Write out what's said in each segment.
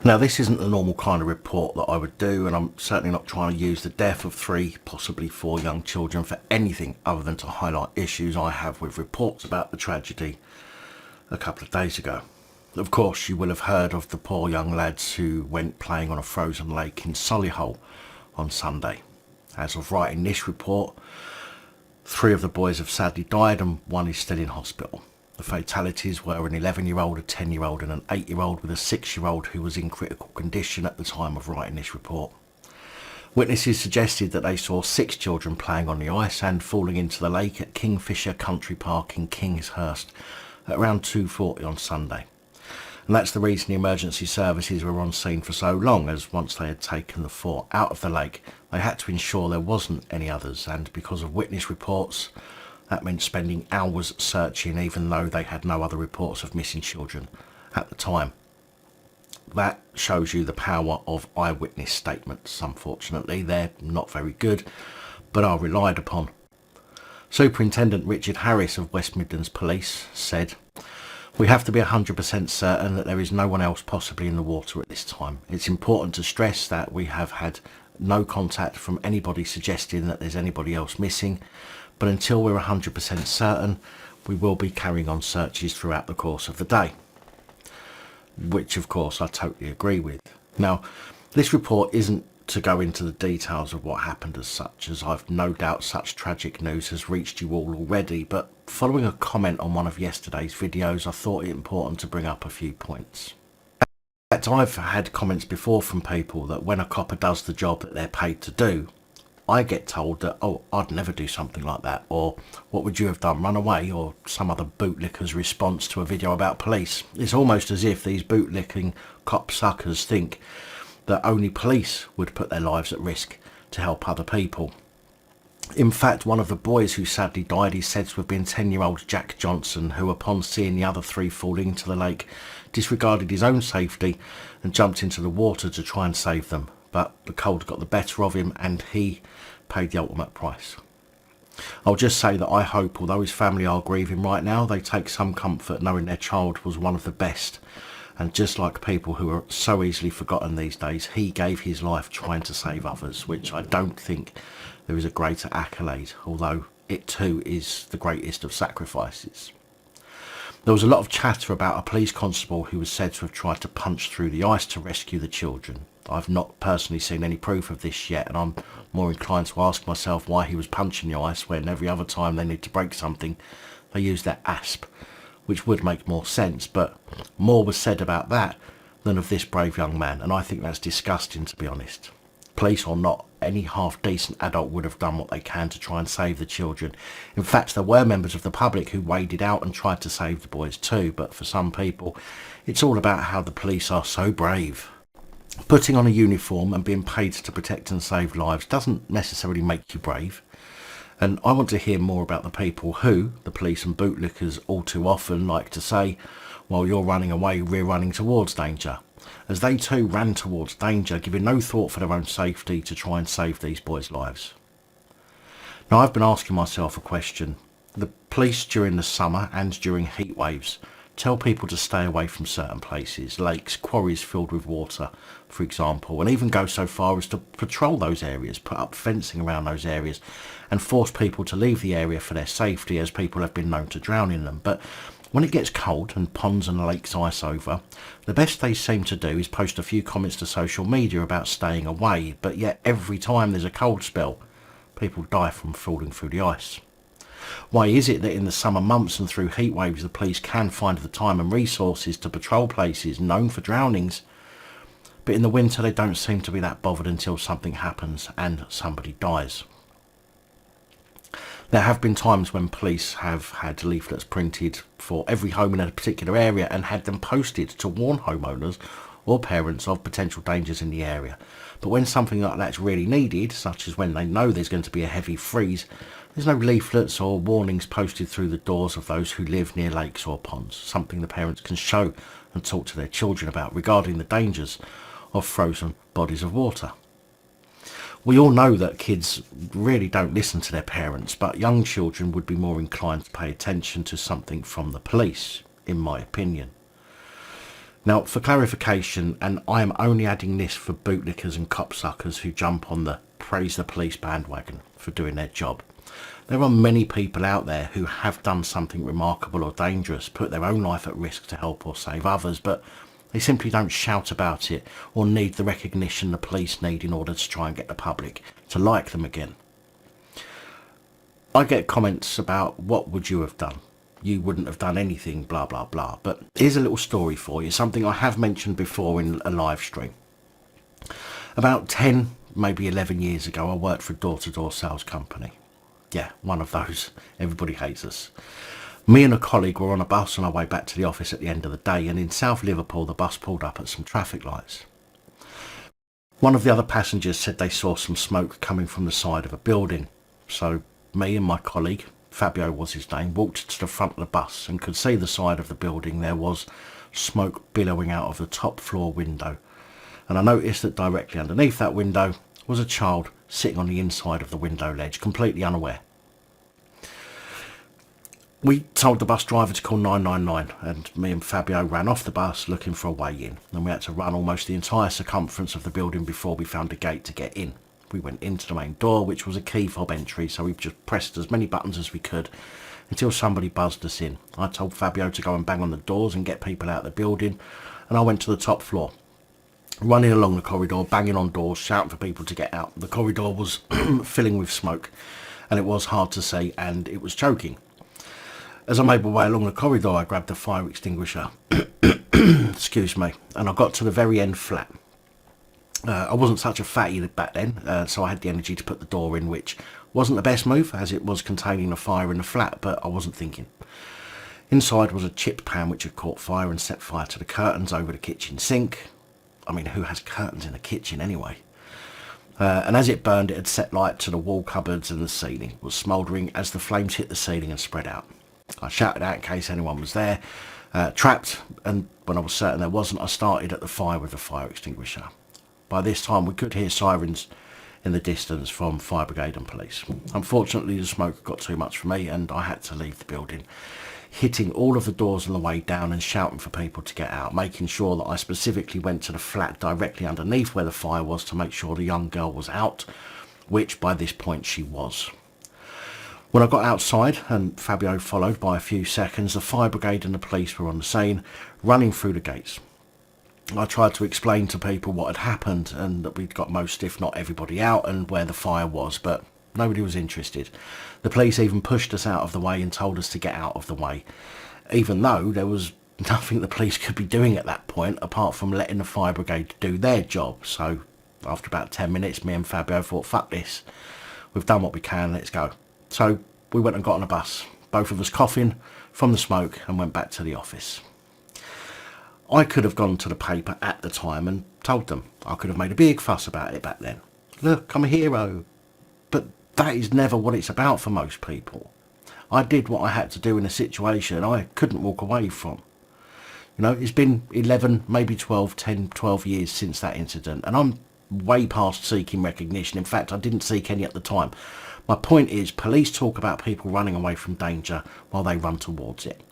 Now, this isn't the normal kind of report that I would do, and I'm certainly not trying to use the death of 3, possibly 4 young children for anything other than to highlight issues I have with reports about the tragedy a couple of days ago. Of course, you will have heard of the poor young lads who went playing on a frozen lake in Solihull on Sunday. As of writing this report, 3 of the boys have sadly died and 1 is still in hospital. The fatalities were an 11-year-old, a 10-year-old and an 8-year-old with a 6-year-old who was in critical condition at the time of writing this report. Witnesses suggested that they saw 6 children playing on the ice and falling into the lake at Kingsfisher Country Park in Kingsfisher at around 2:40 on Sunday. And that's the reason the emergency services were on scene for so long, as once they had taken the 4 out of the lake, they had to ensure there wasn't any others, and because of witness reports, that meant spending hours searching even though they had no other reports of missing children at the time. That shows you the power of eyewitness statements. Unfortunately, they're not very good, but are relied upon. Superintendent Richard Harris of West Midlands Police said, "We have to be 100% certain that there is no one else possibly in the water at this time. It's important to stress that we have had no contact from anybody suggesting that there's anybody else missing, but until we're 100% certain, we will be carrying on searches throughout the course of the day." Which, of course, I totally agree with. Now, this report isn't to go into the details of what happened as such, as I've no doubt such tragic news has reached you all already, but following a comment on one of yesterday's videos, I thought it important to bring up a few points. In fact, I've had comments before from people that when a copper does the job that they're paid to do, I get told that, "Oh, I'd never do something like that," or "What would you have done, run away?" or some other bootlicker's response to a video about police. It's almost as if these bootlicking cop suckers think that only police would put their lives at risk to help other people. In fact, one of the boys who sadly died is said to have been 10-year-old Jack Johnson, who upon seeing the other 3 fall into the lake, disregarded his own safety and jumped into the water to try and save them. But the cold got the better of him and he paid the ultimate price. I'll just say that I hope, although his family are grieving right now, they take some comfort knowing their child was one of the best. And just like people who are so easily forgotten these days, he gave his life trying to save others, which I don't think there is a greater accolade, although it too is the greatest of sacrifices. There was a lot of chatter about a police constable who was said to have tried to punch through the ice to rescue the children. I've not personally seen any proof of this yet, and I'm more inclined to ask myself why he was punching the ice when every other time they need to break something they use their asp, which would make more sense, but more was said about that than of this brave young man, and I think that's disgusting, to be honest. Police or not, any half-decent adult would have done what they can to try and save the children. In fact, there were members of the public who waded out and tried to save the boys too, but for some people, it's all about how the police are so brave. Putting on a uniform and being paid to protect and save lives doesn't necessarily make you brave. And I want to hear more about the people who, the police and bootlickers all too often like to say, while you're running away, we're running towards danger. As they too ran towards danger, giving no thought for their own safety to try and save these boys' lives. Now, I've been asking myself a question. The police during the summer and during heat waves tell people to stay away from certain places, lakes, quarries filled with water, for example, and even go so far as to patrol those areas, put up fencing around those areas and force people to leave the area for their safety, as people have been known to drown in them. But when it gets cold and ponds and lakes ice over, the best they seem to do is post a few comments to social media about staying away, but yet every time there's a cold spell, people die from falling through the ice. Why is it that in the summer months and through heat waves the police can find the time and resources to patrol places known for drownings, but in the winter they don't seem to be that bothered until something happens and somebody dies? There have been times when police have had leaflets printed for every home in a particular area and had them posted to warn homeowners or parents of potential dangers in the area. But when something like that's really needed, such as when they know there's going to be a heavy freeze, there's no leaflets or warnings posted through the doors of those who live near lakes or ponds, something the parents can show and talk to their children about regarding the dangers of frozen bodies of water. We all know that kids really don't listen to their parents, but young children would be more inclined to pay attention to something from the police, in my opinion. Now, for clarification, and I am only adding this for bootlickers and copsuckers who jump on the praise the police bandwagon for doing their job. There are many people out there who have done something remarkable or dangerous, put their own life at risk to help or save others, but they simply don't shout about it or need the recognition the police need in order to try and get the public to like them again. I get comments about, what would you have done? You wouldn't have done anything, blah, blah, blah. But here's a little story for you, something I have mentioned before in a live stream. About 10, maybe 11 years ago, I worked for a door-to-door sales company. Yeah, one of those. Everybody hates us. Me and a colleague were on a bus on our way back to the office at the end of the day, and in South Liverpool the bus pulled up at some traffic lights. One of the other passengers said they saw some smoke coming from the side of a building, so me and my colleague, Fabio was his name, walked to the front of the bus and could see the side of the building. There was smoke billowing out of the top floor window, and I noticed that directly underneath that window was a child sitting on the inside of the window ledge, completely unaware. We told the bus driver to call 999, and me and Fabio ran off the bus looking for a way in, and we had to run almost the entire circumference of the building before we found a gate to get in. We went into the main door, which was a key fob entry, so we just pressed as many buttons as we could until somebody buzzed us in. I told Fabio to go and bang on the doors and get people out of the building, and I went to the top floor, running along the corridor, banging on doors, shouting for people to get out. The corridor was filling with smoke, and it was hard to see, and it was choking. As I made my way along the corridor, I grabbed a fire extinguisher, excuse me, and I got to the very end flat. I wasn't such a fatty back then, so I had the energy to put the door in, which wasn't the best move as it was containing a fire in the flat, but I wasn't thinking. Inside was a chip pan which had caught fire and set fire to the curtains over the kitchen sink. I mean, who has curtains in the kitchen anyway? And as it burned, it had set light to the wall cupboards, and the ceiling was smouldering as the flames hit the ceiling and spread out. I shouted out in case anyone was there, trapped, and when I was certain there wasn't, I started at the fire with the fire extinguisher. By this time we could hear sirens in the distance from fire brigade and police. Unfortunately, the smoke got too much for me and I had to leave the building, hitting all of the doors on the way down and shouting for people to get out, making sure that I specifically went to the flat directly underneath where the fire was to make sure the young girl was out, which by this point she was. When I got outside, and Fabio followed by a few seconds, the fire brigade and the police were on the scene, running through the gates. I tried to explain to people what had happened and that we'd got most, if not everybody, out and where the fire was, but nobody was interested. The police even pushed us out of the way and told us to get out of the way, even though there was nothing the police could be doing at that point apart from letting the fire brigade do their job. So after about 10 minutes, me and Fabio thought, fuck this, we've done what we can, let's go. So we went and got on a bus, both of us coughing from the smoke, and went back to the office. I could have gone to the paper at the time and told them. I could have made a big fuss about it back then. Look, I'm a hero. But that is never what it's about for most people. I did what I had to do in a situation I couldn't walk away from. You know, it's been 11, maybe 12 years since that incident, and I'm way past seeking recognition. In fact, I didn't seek any at the time. My point is, police talk about people running away from danger while they run towards it.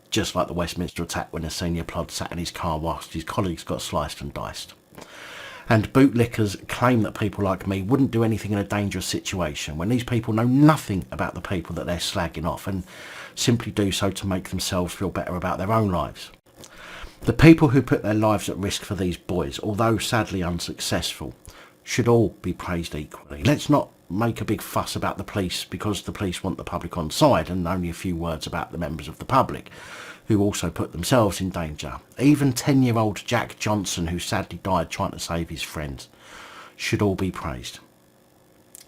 Just like the Westminster attack when a senior plod sat in his car whilst his colleagues got sliced and diced. And bootlickers claim that people like me wouldn't do anything in a dangerous situation when these people know nothing about the people that they're slagging off and simply do so to make themselves feel better about their own lives. The people who put their lives at risk for these boys, although sadly unsuccessful, should all be praised equally. Let's not make a big fuss about the police because the police want the public on side, and only a few words about the members of the public who also put themselves in danger. Even 10-year-old Jack Johnson, who sadly died trying to save his friends, should all be praised.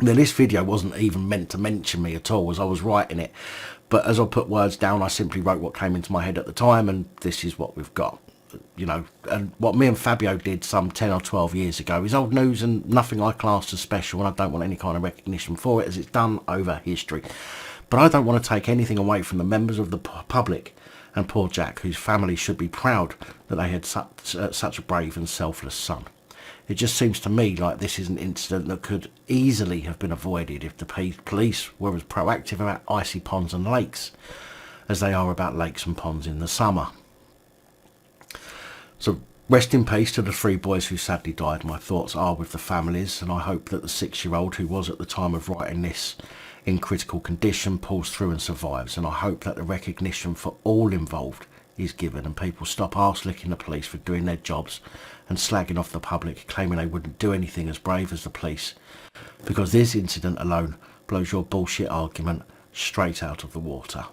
Now, this video wasn't even meant to mention me at all as I was writing it, but as I put words down, I simply wrote what came into my head at the time, and this is what we've got. You know, and what me and Fabio did some 10 or 12 years ago is old news and nothing I classed as special, and I don't want any kind of recognition for it as it's done over history. But I don't want to take anything away from the members of the public and poor Jack, whose family should be proud that they had such a brave and selfless son. It just seems to me like this is an incident that could easily have been avoided if the police were as proactive about icy ponds and lakes as they are about lakes and ponds in the summer. So rest in peace to the 3 boys who sadly died. My thoughts are with the families, and I hope that the 6-year-old, who was at the time of writing this in critical condition, pulls through and survives. And I hope that the recognition for all involved is given and people stop arse-licking the police for doing their jobs and slagging off the public, claiming they wouldn't do anything as brave as the police, because this incident alone blows your bullshit argument straight out of the water.